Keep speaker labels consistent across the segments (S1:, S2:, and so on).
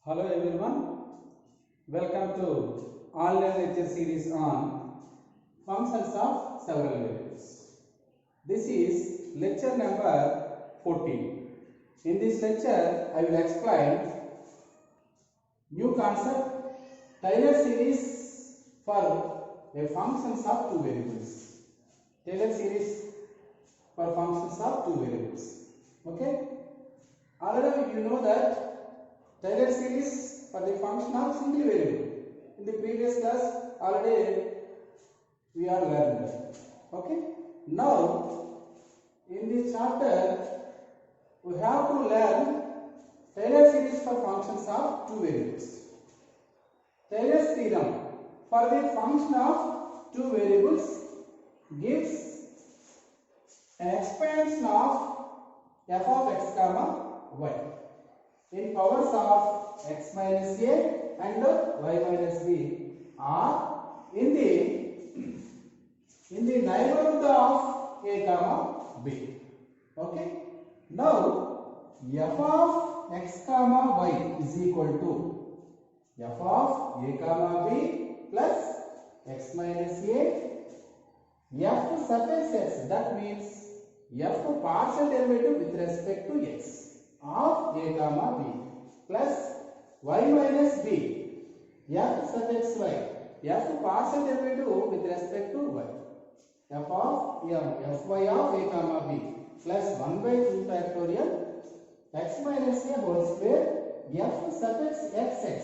S1: Hello everyone, welcome to online lecture series on functions of several variables. This is lecture number 14. In this lecture, I will explain new concept Taylor series for a functions of two variables. Taylor series for functions of two variables. Okay? Already you know that Taylor series for the function of single variable. In the previous class already we are learned that. Okay. Now in this chapter we have to learn Taylor series for functions of two variables. Taylor's theorem for the function of two variables gives an expansion of f of x comma y in powers of x minus a and y minus b are in the neighborhood of a comma b. Okay. Now f of x comma y is equal to f of a comma b plus x minus a f suffix x. That means f partial derivative with respect to x of a comma b plus y minus b f suffix y f partial derivative with respect to y f of fy of a comma b plus 1 by 2 factorial x minus a whole square f suffix xx.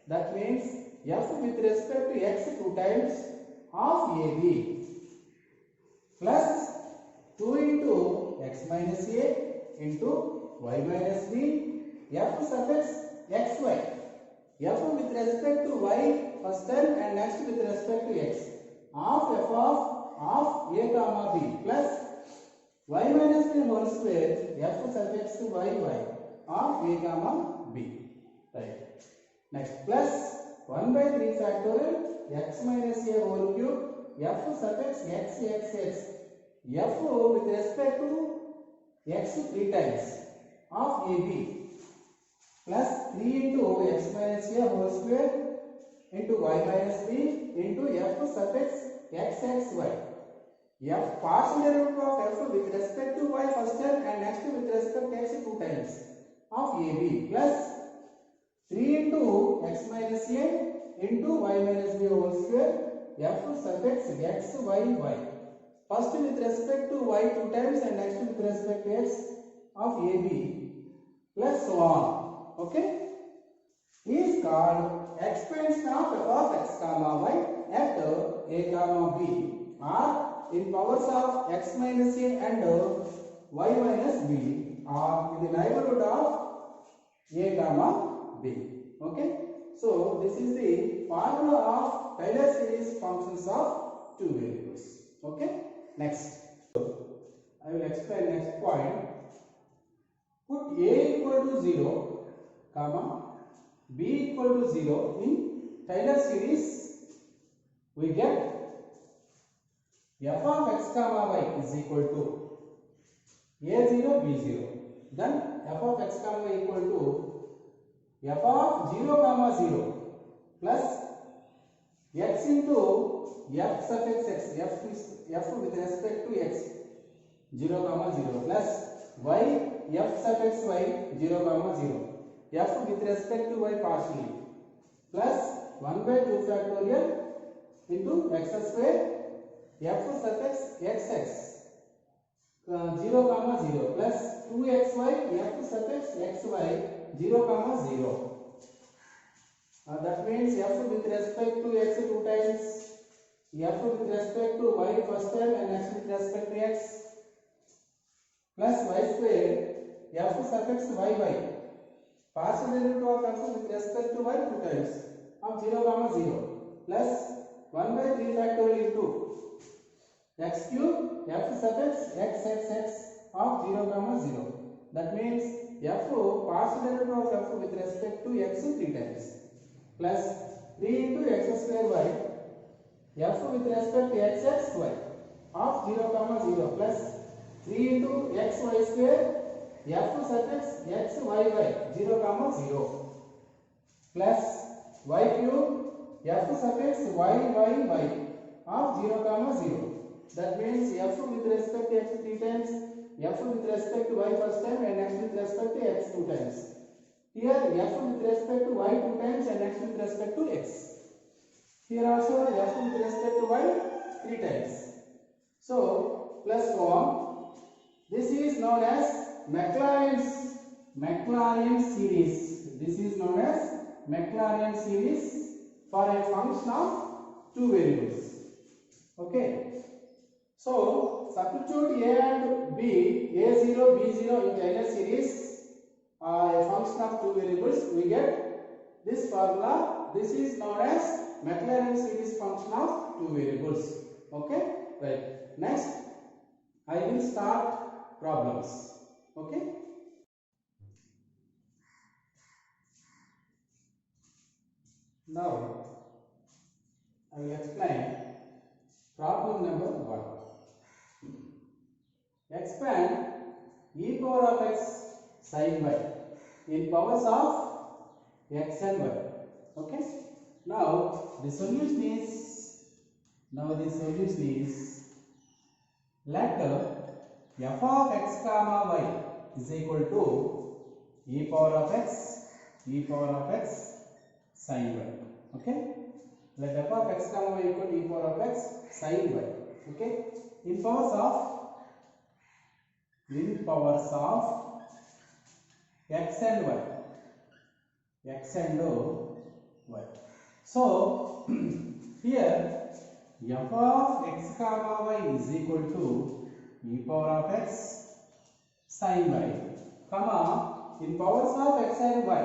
S1: That means f with respect to x 2 times of ab plus 2 into x minus a into y minus b f suffix xy f with respect to y first term and next with respect to x of f of a comma b plus y minus b whole square f suffix y of a comma b. Right. Next plus 1 by 3 factorial x minus a whole cube f suffix x f with respect to x 3 times of ab plus 3 into x minus a whole square into y minus b into f suffix xxy. F partial derivative of f with respect to y first term and next with respect to x 2 times of ab plus 3 into x minus a into y minus b whole square f suffix xyy. First with respect to y 2 times and next with respect to x of ab plus so on. Okay, is called expansion of f of x comma y at a comma b or in powers of x minus a and y minus b are in the neighborhood of a comma b. Okay, so this is the formula of Taylor series functions of two variables. Okay, next I will explain next point. Put a equal to 0 comma b equal to 0 in Taylor series. We get f of x comma y is equal to a0 b0. Then f of x comma y equal to f of 0 comma 0 plus x into f suffix x f with respect to x 0 comma 0 plus y f suffix y 0 comma 0 f with respect to y partially plus 1 by 2 factorial into x square f suffix xx 0 comma 0 plus 2xy f suffix xy 0 comma 0. That means f with respect to x 2 times f with respect to y first term and x with respect to x plus y square f suffix yy partial derivative of f with respect to y 2 times of 0 comma 0 plus 1 by 3 factorial into x cube f suffix xxx of 0 comma 0. That means f partial derivative of f with respect to x 3 times plus 3 into x square y f with respect to xxy of 0 comma 0 plus 3 into xy square f suffix x y y 0 comma 0. plus y cube f suffix y of 0 comma 0. That means f with respect to x 3 times, f with respect to y first time, and x with respect to x 2 times. Here f with respect to y 2 times and x with respect to x. Here also f with respect to y 3 times. So plus 1. This is known as Maclaurin series. This is known as Maclaurin series for a function of two variables. Okay. So substitute a and b, a0, b0 in Taylor series, a function of two variables. We get this formula. This is known as Maclaurin series function of two variables. Okay. Right. Next, I will start problems. Okay. Now I will explain problem number 1. Expand e power of x sin y in powers of x and y. Okay. Now the solution is let f of x comma y is equal to e power of x sin y. Okay. Let f of x comma y equal to e power of x sin y. Okay. In powers of x and y. So here f of x comma y is equal to e power of x sin y, comma in powers of x and y.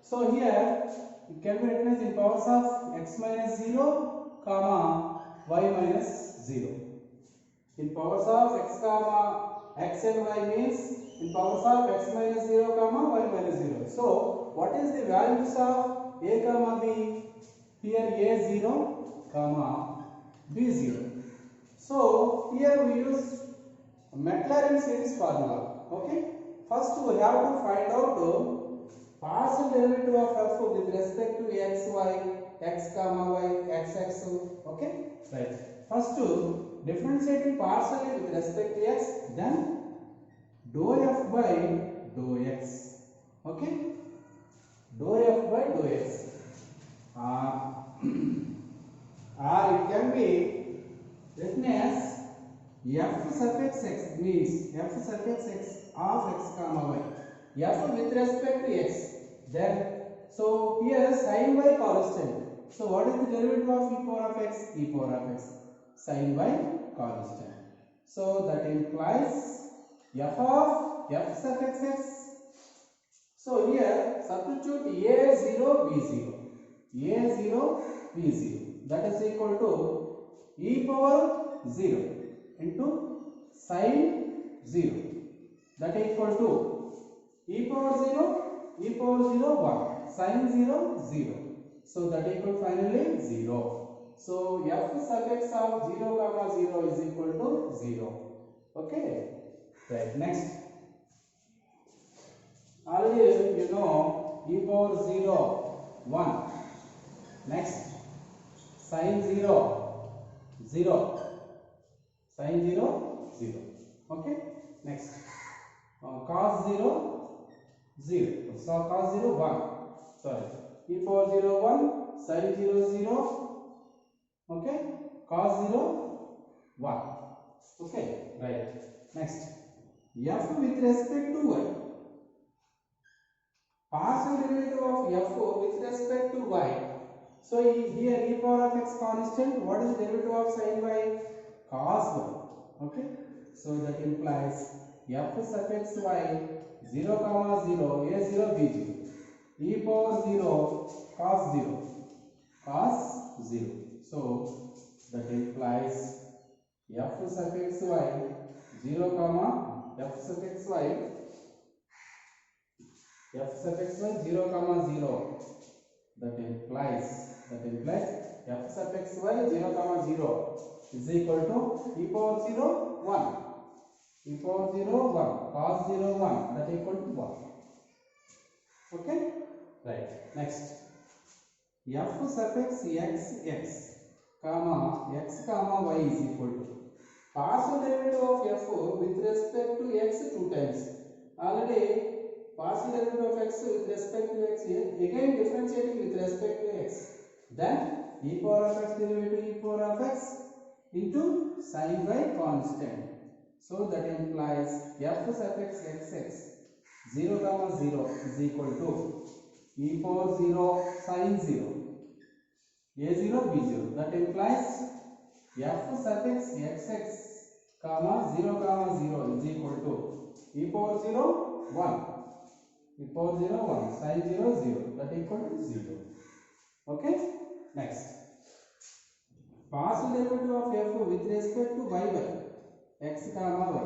S1: So here it can be written as in powers of x minus 0, comma y minus 0. In powers of x comma x and y means in powers of x minus 0 comma y minus 0. So what is the values of a comma b? Here a0 comma b0. So here we use Maclaurin series formula. Okay. First we have to find out partial derivative of f with respect to x, y, x comma y, x. Okay. Right. First differentiating partially with respect to x, then dou f by dou x. Okay. Dou f by dou x. Or it can be written as f suffix x means f suffix x of x comma y. F with respect to x. Then so here sin y constant. So what is the derivative of e power of x? E power of x. Sin y constant. So that implies f of f suffix x. So here substitute a0 b0 that is equal to e power 0 into sin 0 that is equal to e power 0 1 sin 0 0. So that equal finally 0. So f suffix of 0 comma 0 is equal to 0. Okay. Right. Next. Already you know e power 0 1. Next. Sin 0 0. Sin 0 0. Okay. Next. Cos 0 0. So cos 0 1. Sorry. E power 0 1. Sin 0 0. Okay. Cos 0 1. Okay. Right. Next. F with respect to y. Partial derivative of f with respect to y. So here e power of x constant. What is the derivative of sin y? Cos y. Okay. So that implies f suffix y 0 comma 0 a0 b0 e power 0 cos 0. So that implies f suffix y 0 comma f suffix y 0 comma 0. That implies f suffix y 0 comma 0 is equal to e power 0 1. E power 0 1 cos 0 1 that equal to 1. Okay. Right. Next. f suffix x comma x comma y is equal to partial derivative of f with respect to x two times. Already partial derivative of x with respect to x here, again differentiating with respect to x. Then e power of x derivative e power of x into sin y constant. So that implies f suffix x 0 comma 0 is equal to e power 0 sin 0 a0 b0. That implies f suffix x comma 0 comma 0 is equal to e power 0 1 e power 0 1 sin 0 0 that equal to 0. Okay, next partial derivative of f with respect to y by x comma y.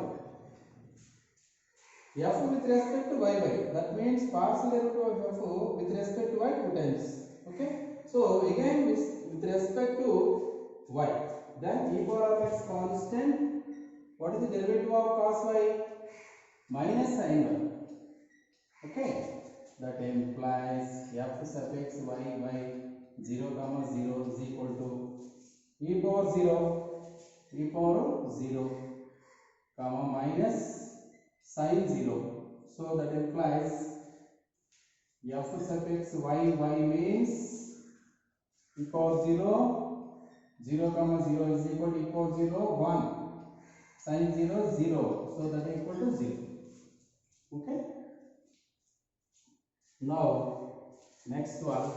S1: F with respect to y by, that means partial derivative of f with respect to y two times. Okay, so again with respect to y, then e power of x constant. What is the derivative of cos y? Minus sin y. Okay, that implies f suffix y by 0 comma 0 is equal to e power 0 comma minus sin 0. So that implies f suffix y means e power 0 comma 0 is equal to e power 0 1 sin 0 0. So that equal to 0. Okay, now next one.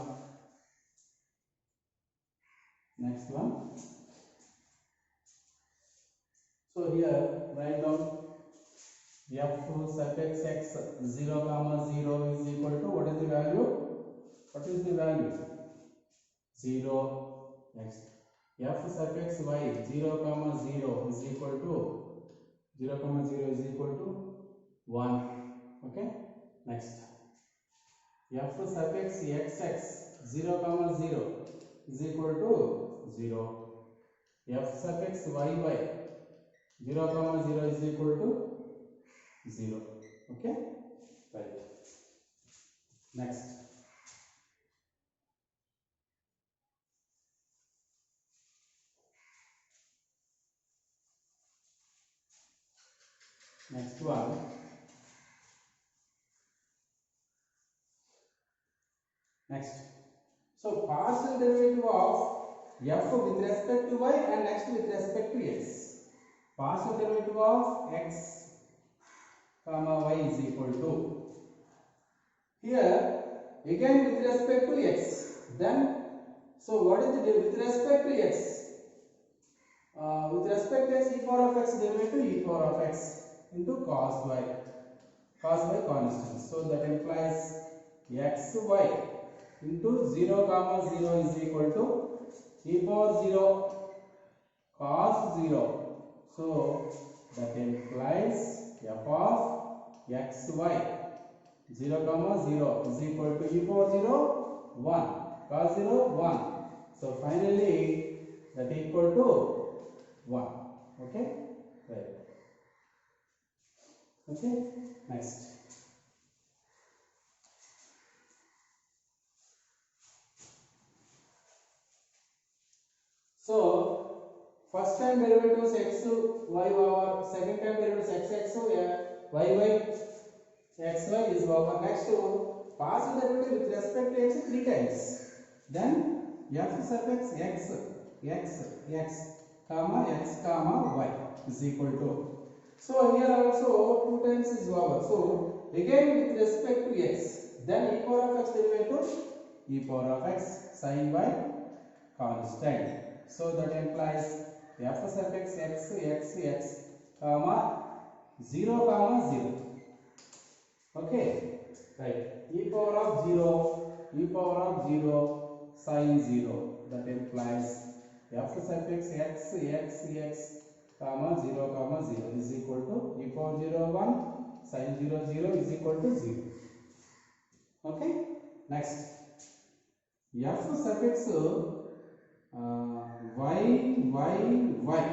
S1: So here write down f suffix x 0 comma 0 is equal to what is the value? 0. Next f suffix y 0 comma 0 is equal to 1. Okay, next f suffix x 0 comma 0 is equal to 0. f suffix y 0 comma 0 is equal to 0. Okay, right. Next one. Next, so partial derivative of f with respect to y and next with respect to x. Partial derivative of x comma y is equal to, here again with respect to x. Then so what is the with respect to x? With respect to x, e power of x derivative e power of x into cos y constant. So that implies xy into 0 comma 0 is equal to e power 0 cos 0. So that implies f of xy 0 comma 0 is equal to e power 0 1 cos 0 1. So finally that equal to 1. Okay, right. Okay, next. So first time derivatives x y over, second time derivatives x y x y is over. Next partial derivative with respect to x three times. Then f suffix x comma y is equal to. So here also two times is over. So again with respect to x, then e power of x derivative e power of x sin y constant. So that implies f suffix x comma 0 comma 0. Okay, right. E power of 0 sin 0. That implies f suffix x comma 0 is equal to e power 0 1 sin 0 is equal to 0. Okay, next f suffix y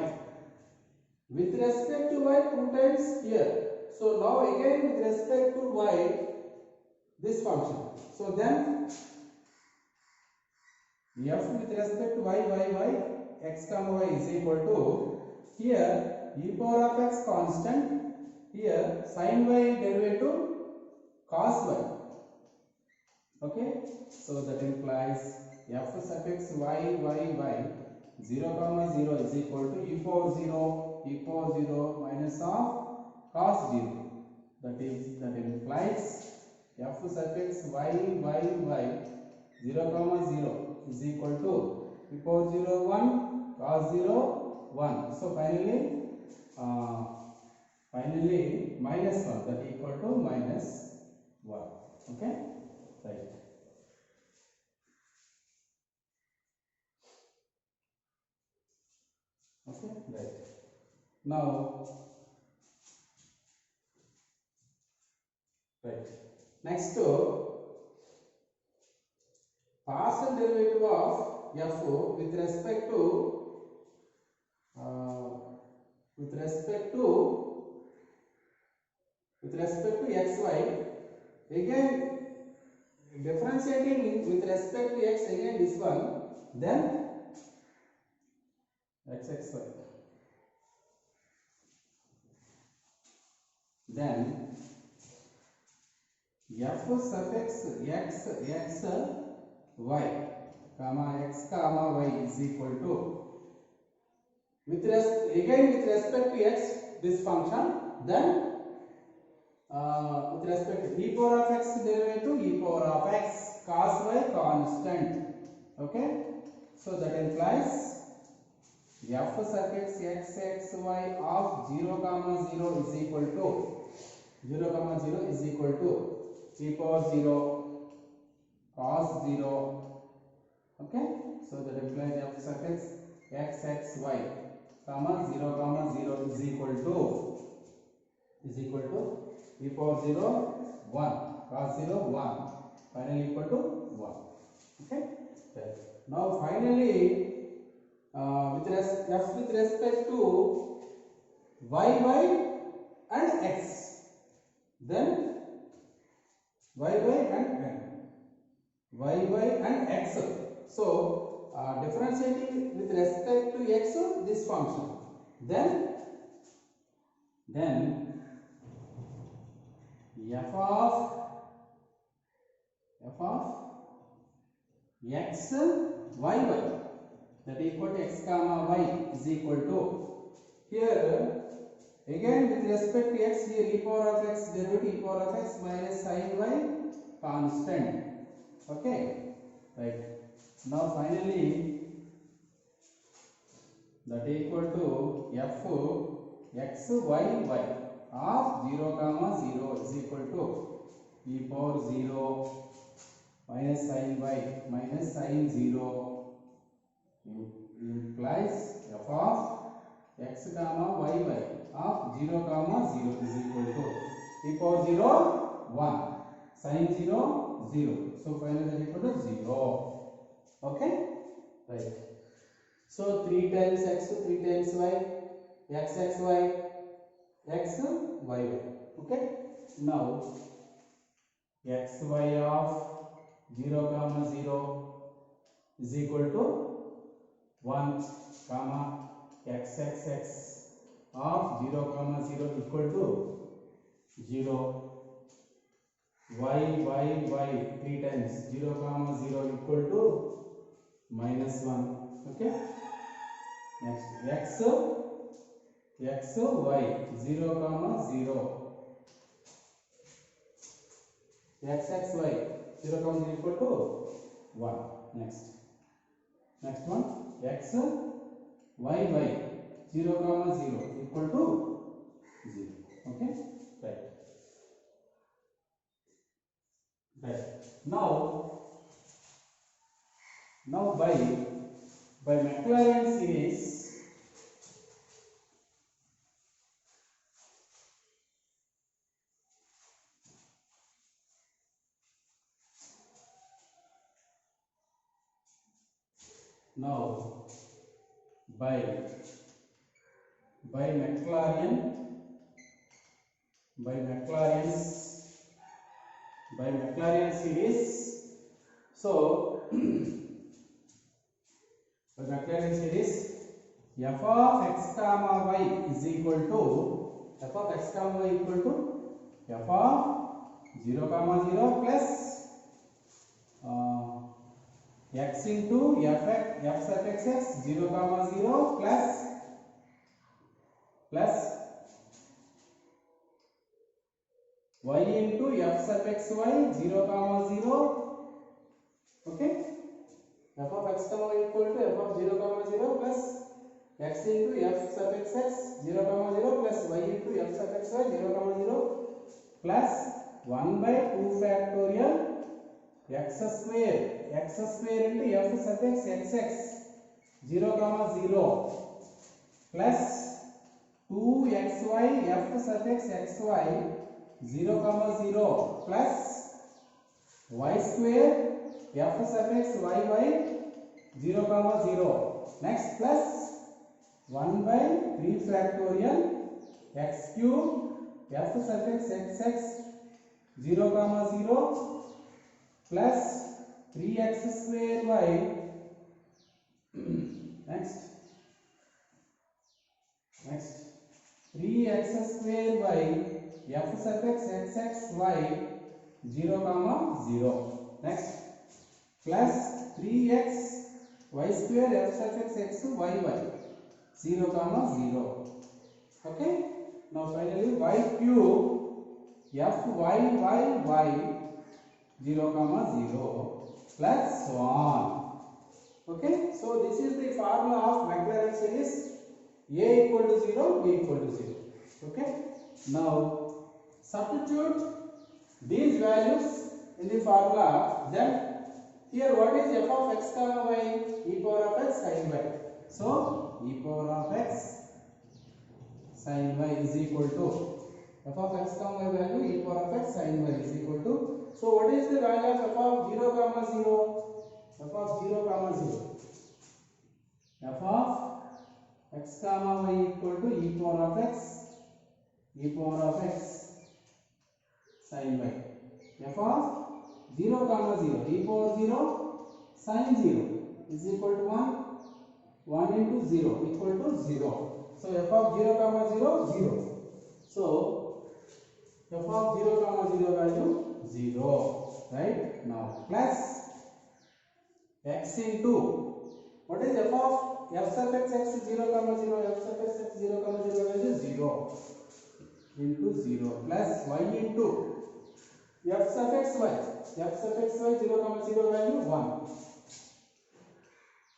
S1: with respect to y two times here. So now again with respect to y this function. So then f with respect to y, x comma y is equal to, here e power of x constant, here sin y derivative cos y. Okay, so that implies f suffix y 0 comma 0 is equal to e power 0 minus of cos 0. That implies f suffix y 0 comma 0 is equal to e power 0 1 cos 0 1. So finally minus 1, that equal to minus 1. Okay, right. Okay, right. Now, right. Next to partial derivative of f with respect to uh, with respect to xy, again differentiating with respect to x, again this one, then xxy, then f suffix x y comma x comma y is equal to, with respect to x this function, then with respect to e power of x derivative e power of x cos y constant. Okay, so that implies f suffix xy of 0 comma 0 is equal to 0 comma 0 is equal to e power 0 cos 0. Okay, so that implies f suffix xxy comma 0 is equal to e power 0 1 cos 0 1, finally equal to 1. Okay, right. Now finally with respect to y and x, then y and x. So differentiating with respect to x this function, then f of x y that equal to x comma y is equal to, here again with respect to x, here e power of x derivative e power of x minus sin y constant. Okay, right. Now finally that equal to f x y of 0 comma 0 is equal to e power 0 minus sin y minus sin 0 implies f of x comma y of 0 comma 0 is equal to e power 0 1 sin 0 0. So finally that equal to 0. Okay, right. So 3 times x 3 times y, xxy x y. Okay, now xy of 0 comma 0 is equal to 1 comma xxx of 0 comma 0 equal to 0, y 3 times 0 comma 0 equal to minus 1. Okay, next x y 0 comma 0 xxy 0 comma 0 equal to 1. Next one x y 0 comma 0 equal to 0. Okay, right. Now by Maclaurin series, now by Maclaurin series. So Maclaurin series f of x comma y is equal to f of x comma y equal to f of 0 comma 0 plus x into f sub x 0 comma 0 plus y into f sub x y 0 comma 0. Okay, f of x comma y equal to f of 0 comma 0 plus x into f sub x 0 comma 0 plus y into f sub x y 0 comma 0 plus 1 by 2 factorial x square into f sub x x 0 comma 0 plus 2xy f sub x xy 0 comma 0 plus y square f sub x yy 0 comma 0. Next plus 1 by 3 factorial x cube f sub x x 0 comma 0 plus 3x square y next 3x square y f sub x x y 0 comma 0. Next plus 3x y square f sub x x y y 0 comma 0. Okay, now finally y cube f y y y 0 comma 0 plus so on. Okay, so this is the formula of Maclaurin series a equal to 0, b equal to 0. Okay, now substitute these values in the formula. Then here what is f of x comma y? E power of x sin y. So e power of x sin y is equal to f of x comma y value e power of x sin y is equal to. So what is the value of f of 0 comma 0? F of 0 comma 0. F of x comma y equal to e power of x sin y. F of 0 comma 0 e power 0 sin 0 is equal to 1. 1 into 0 equal to 0. So f of 0 comma 0 0. So f of 0 comma 0 value 0. Right, now plus x into what is f of f sub x x 0 comma 0 f sub x x 0 comma 0 value 0 into 0 plus y into f sub x y 0 comma 0 value 1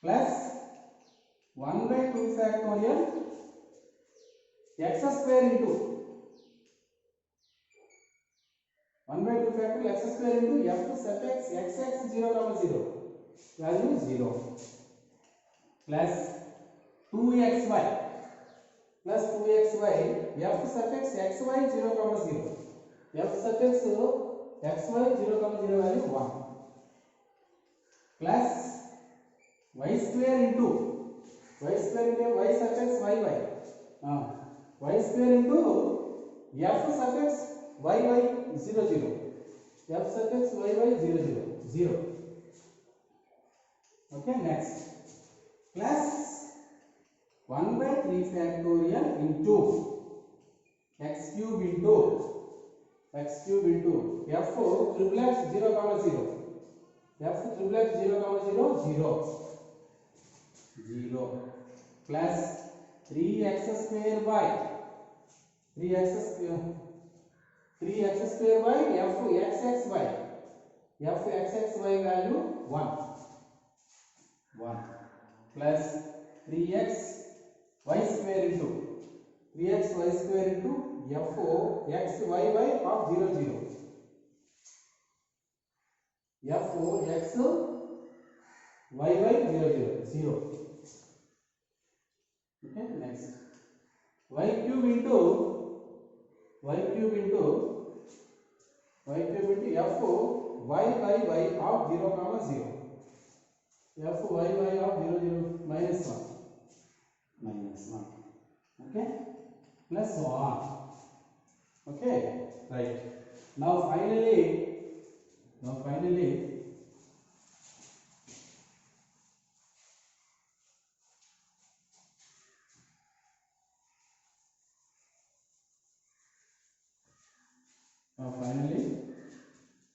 S1: plus 1 by 2 factorial x square into 1 by 2 factorial x square into f sub x x 0 comma 0 value 0 plus 2xy plus 2xy f sub x xy 0 comma 0 f sub x xy 0 comma 0 value 1 plus y square into y sub x yy y square into f sub x yy 0 0 f sub x yy 0 0 0. Okay, next plus 1 by 3 factorial into x cube into f triple x 0 comma 0 f triple x 0 comma 0 0 0 plus 3x square y 3x square y f xxy value 1 plus 3x y square into f x y y of 0 0 f x y y 0 0 0. Okay, next y cube into f y by y of 0 comma 0 f y y of 0 0 minus 1. Okay, plus so on. Okay, right, now finally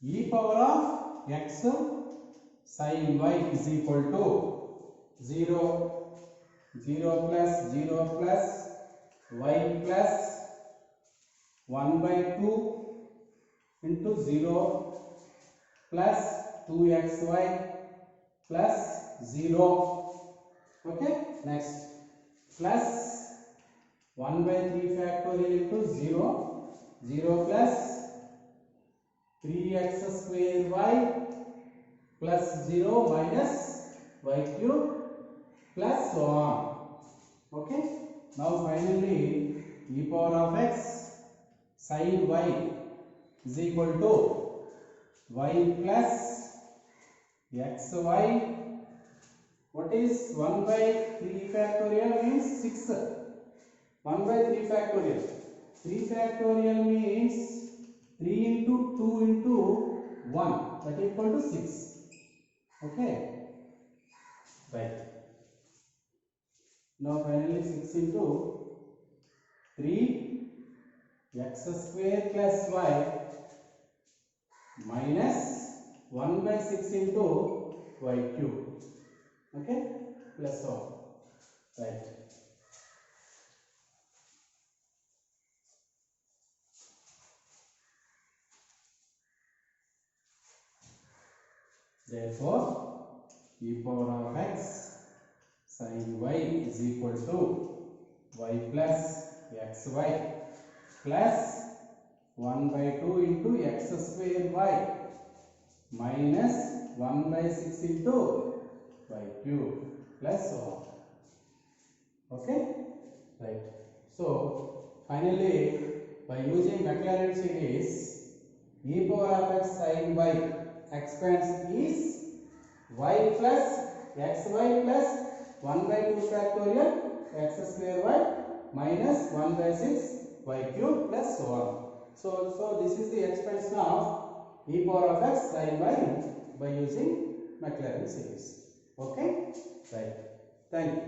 S1: e power of x sin y is equal to 0, 0 plus y plus 1 by 2 into 0 plus 2xy plus 0. Okay, next plus 1 by 3 factorial into 0, 0 plus 3x square y plus 0 minus y cube plus so on. Okay, now finally e power of x sin y is equal to y plus xy. What is 1 by 3 factorial means 6. 1 by 3 factorial. 3 factorial means 3 into 2 into 1, that is equal to 6. Okay, right. Now finally 6 into 3 x square plus y minus 1 by 6 into y cube. Okay, plus 1. Right. Therefore, e power of x sin y is equal to y plus xy plus 1 by 2 into x square y minus 1 by 6 into y cube plus so on. Okay, right. So finally, by using Maclaurin series, e power of x sin y expands is y plus xy plus 1 by 2 factorial x square y minus 1 by 6 y cube plus so on. So this is the expansion of e power of x sin y by using Maclaurin series. Okay, right. Thank you.